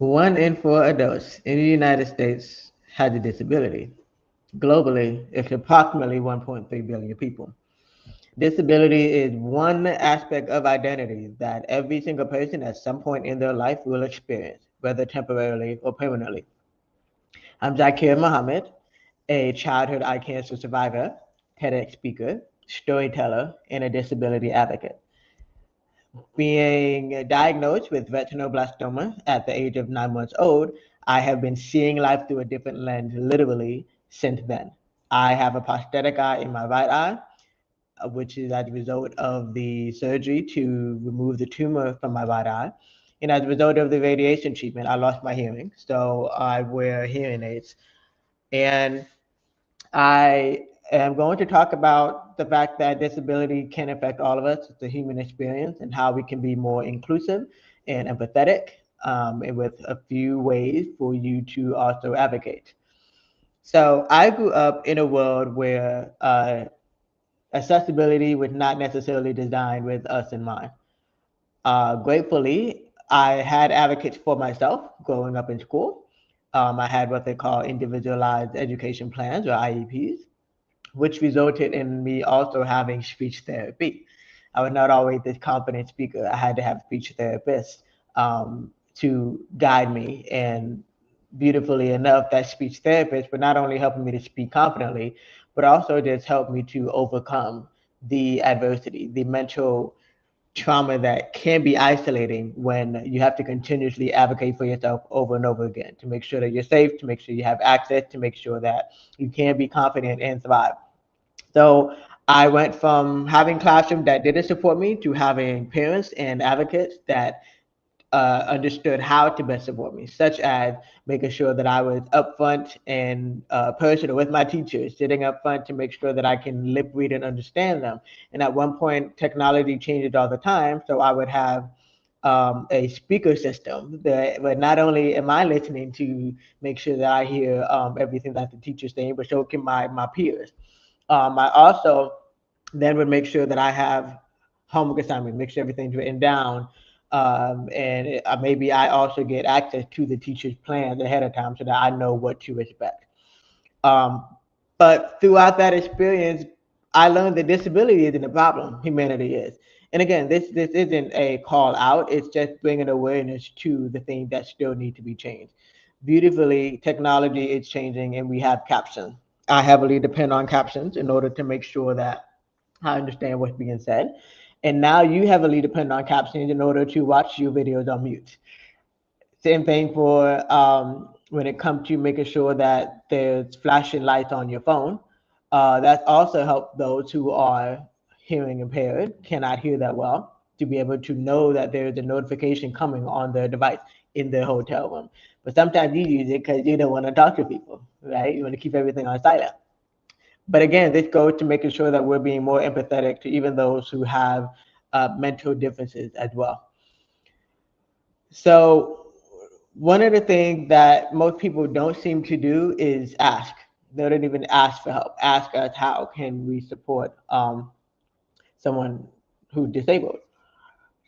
One in four adults in the United States has a disability. Globally, it's approximately 1.3 billion people. Disability is one aspect of identity that every single person at some point in their life will experience, whether temporarily or permanently. I'm Zakir Mohammed, a childhood eye cancer survivor, TEDx speaker, storyteller, and a disability advocate. Being diagnosed with retinoblastoma at the age of 9 months old, I have been seeing life through a different lens literally since then. I have a prosthetic eye in my right eye, which is as a result of the surgery to remove the tumor from my right eye. And as a result of the radiation treatment, I lost my hearing. So I wear hearing aids. And I am going to talk about the fact that disability can affect all of us. It's a human experience and how we can be more inclusive and empathetic, and with a few ways for you to also advocate. So I grew up in a world where accessibility was not necessarily designed with us in mind. Gratefully, I had advocates for myself growing up in school. I had what they call individualized education plans or IEPs, which resulted in me also having speech therapy. I was not always this confident speaker. I had to have speech therapists to guide me. And beautifully enough, that speech therapist were not only helping me to speak confidently, but also just helped me to overcome the adversity, the mental trauma that can be isolating when you have to continuously advocate for yourself over and over again to make sure that you're safe, to make sure you have access, to make sure that you can be confident and thrive. So I went from having classroom that didn't support me to having parents and advocates that understood how to best support me, such as making sure that I was upfront and personal with my teachers, sitting up front to make sure that I can lip read and understand them. And at one point, technology changes all the time, so I would have a speaker system that, but not only am I listening to make sure that I hear everything that the teacher's saying, but so can my peers. I also then would make sure that I have homework assignments, make sure everything's written down. And maybe I also get access to the teacher's plans ahead of time so that I know what to expect. Um, but throughout that experience, I learned that disability isn't a problem, humanity is. And again, this isn't a call out, it's just bringing awareness to the things that still need to be changed. Beautifully, technology is changing and we have captions. I heavily depend on captions in order to make sure that I understand what's being said. And now you heavily depend on captions in order to watch your videos on mute. Same thing for when it comes to making sure that there's flashing lights on your phone. That also helps those who are hearing impaired, cannot hear that well, to be able to know that there's a notification coming on their device in their hotel room. But sometimes you use it because you don't want to talk to people, right? You want to keep everything on silent. But again, this goes to making sure that we're being more empathetic to even those who have mental differences as well. So one of the things that most people don't seem to do is ask. They don't even ask for help. Ask us how can we support someone who's disabled.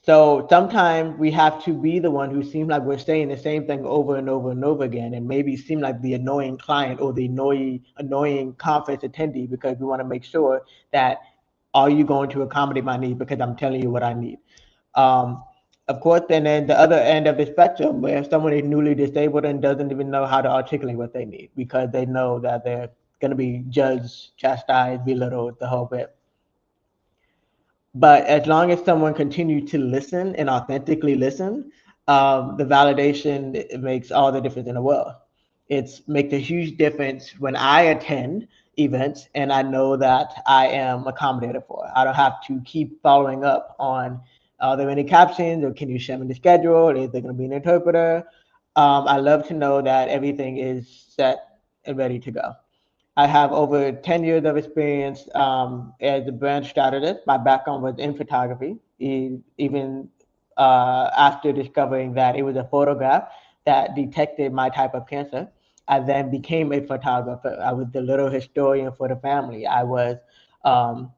So sometimes we have to be the one who seems like we're saying the same thing over and over and over again, and maybe seem like the annoying client or the annoying conference attendee because we want to make sure that are you going to accommodate my need because I'm telling you what I need. Um, of course, then the other end of the spectrum, where someone is newly disabled and doesn't even know how to articulate what they need because they know that they're going to be judged, chastised, belittled, the whole bit. But as long as someone continues to listen and authentically listen, the validation, it makes all the difference in the world. It's makes a huge difference when I attend events and I know that I am accommodated for. I don't have to keep following up on are there any captions or can you share me the schedule? Is there going to be an interpreter? I love to know that everything is set and ready to go. I have over 10 years of experience as a brand strategist. My background was in photography, even after discovering that it was a photograph that detected my type of cancer. I then became a photographer. I was the little historian for the family. I was um,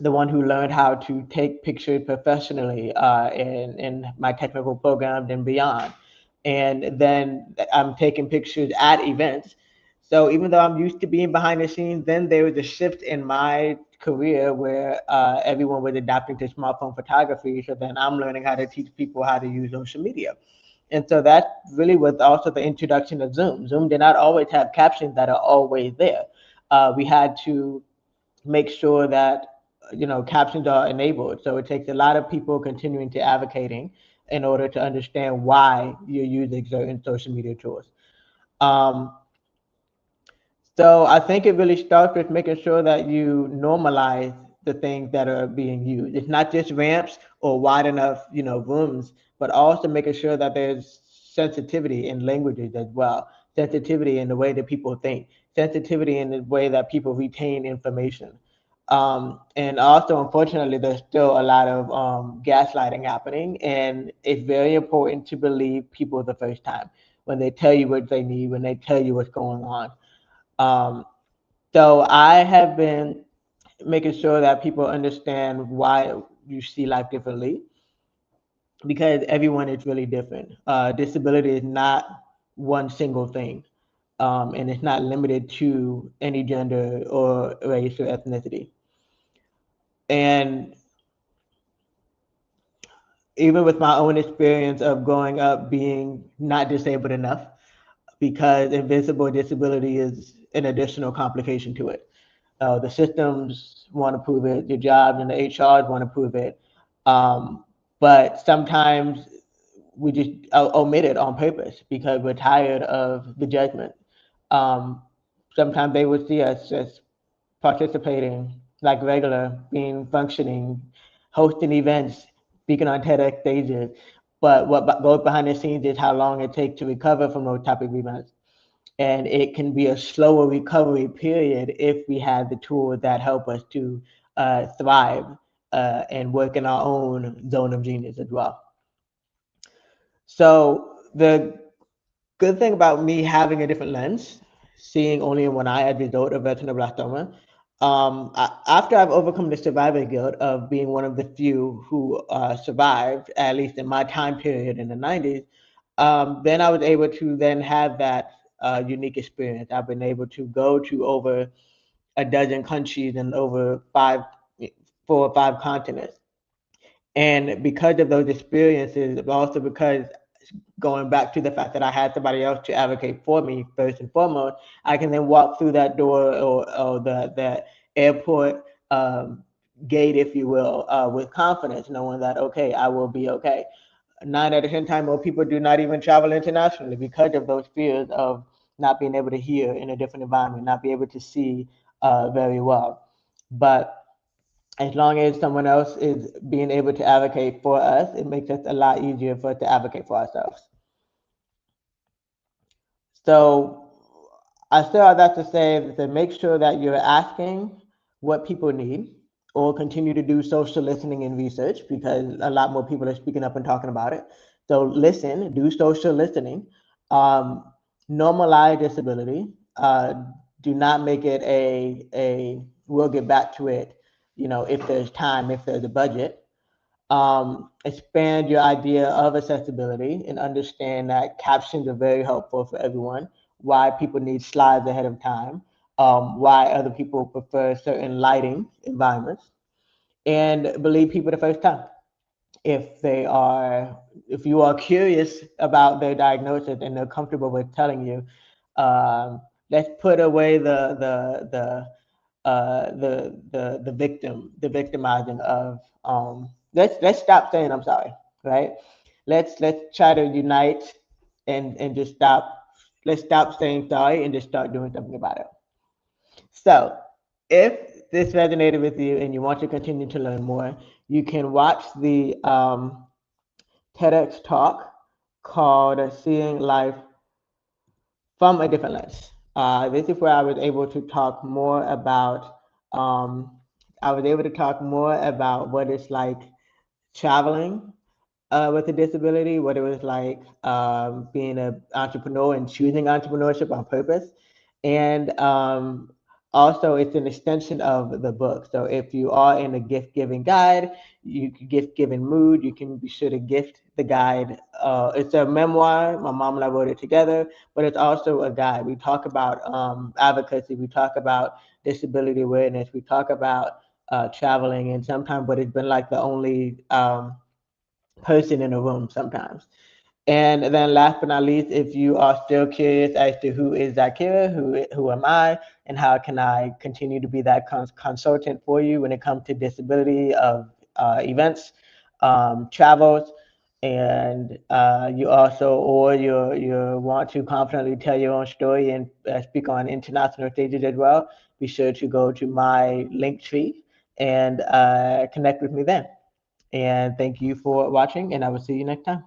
the one who learned how to take pictures professionally in my technical programs and beyond. and then I'm taking pictures at events. So even though I'm used to being behind the scenes, then there was a shift in my career where everyone was adapting to smartphone photography. So then I'm learning how to teach people how to use social media. And so that really was also the introduction of Zoom. Zoom did not always have captions that are always there. We had to make sure that captions are enabled. So it takes a lot of people continuing to advocating in order to understand why you're using certain social media tools. Um, so I think it really starts with making sure that you normalize the things that are being used. It's not just ramps or wide enough, rooms, but also making sure that there's sensitivity in languages as well, sensitivity in the way that people think, sensitivity in the way that people retain information. And also, unfortunately, there's still a lot of gaslighting happening, and it's very important to believe people the first time when they tell you what they need, when they tell you what's going on. Um, so I have been making sure that people understand why you see life differently, because everyone is really different. Disability is not one single thing, and it's not limited to any gender or race or ethnicity. And even with my own experience of growing up being not disabled enough, because invisible disability is an additional complication to it. The systems want to prove it, your jobs and the HRs want to prove it. But sometimes we just omit it on purpose because we're tired of the judgment. Um, Sometimes they would see us as participating like regular, being functioning, hosting events, speaking on TEDx stages. But what goes behind the scenes is how long it takes to recover from those type of events. And it can be a slower recovery period if we have the tools that help us to thrive and work in our own zone of genius as well. So the good thing about me having a different lens, seeing only in one eye as a result of retinoblastoma, after I've overcome the survivor guilt of being one of the few who survived, at least in my time period in the 90s, then I was able to then have that unique experience. I've been able to go to over a dozen countries and over 4 or 5 continents. And because of those experiences, but also because going back to the fact that I had somebody else to advocate for me first and foremost, I can then walk through that door or the airport gate, if you will, with confidence, knowing that, okay, I will be okay. 9 out of 10 times, more people do not even travel internationally because of those fears of not being able to hear in a different environment, not be able to see very well. But as long as someone else is being able to advocate for us, it makes it a lot easier for us to advocate for ourselves. So I still have that to say to make sure that you're asking what people need, or continue to do social listening and research, because a lot more people are speaking up and talking about it. So listen, do social listening, um, normalize disability. Do not make it a we'll get back to it, if there's time, if there's a budget. Expand your idea of accessibility and understand that captions are very helpful for everyone, why people need slides ahead of time, why other people prefer certain lighting environments, and believe people the first time. If you are curious about their diagnosis and they're comfortable with telling you, let's put away the victim, the victimizing of, let's stop saying I'm sorry, right? Let's try to unite and just stop. Let's stop saying sorry and just start doing something about it. So if this resonated with you and you want to continue to learn more, you can watch the TEDx talk called Seeing Life from a Different Lens. This is where I was able to talk more about what it's like traveling with a disability, what it was like being an entrepreneur and choosing entrepreneurship on purpose, and Also, it's an extension of the book. So if you are in a gift giving guide, gift giving mood, you can be sure to gift the guide. It's a memoir. My mom and I wrote it together, but it's also a guide. We talk about advocacy. We talk about disability awareness. We talk about traveling, and sometimes, but it's been like the only person in a room sometimes. And then last but not least, if you are still curious as to who is Zakira, who am I, and how can I continue to be that consultant for you when it comes to disability of events, travels, and you also, or you want to confidently tell your own story and speak on international stages as well, be sure to go to my link tree and connect with me then. And thank you for watching, and I will see you next time.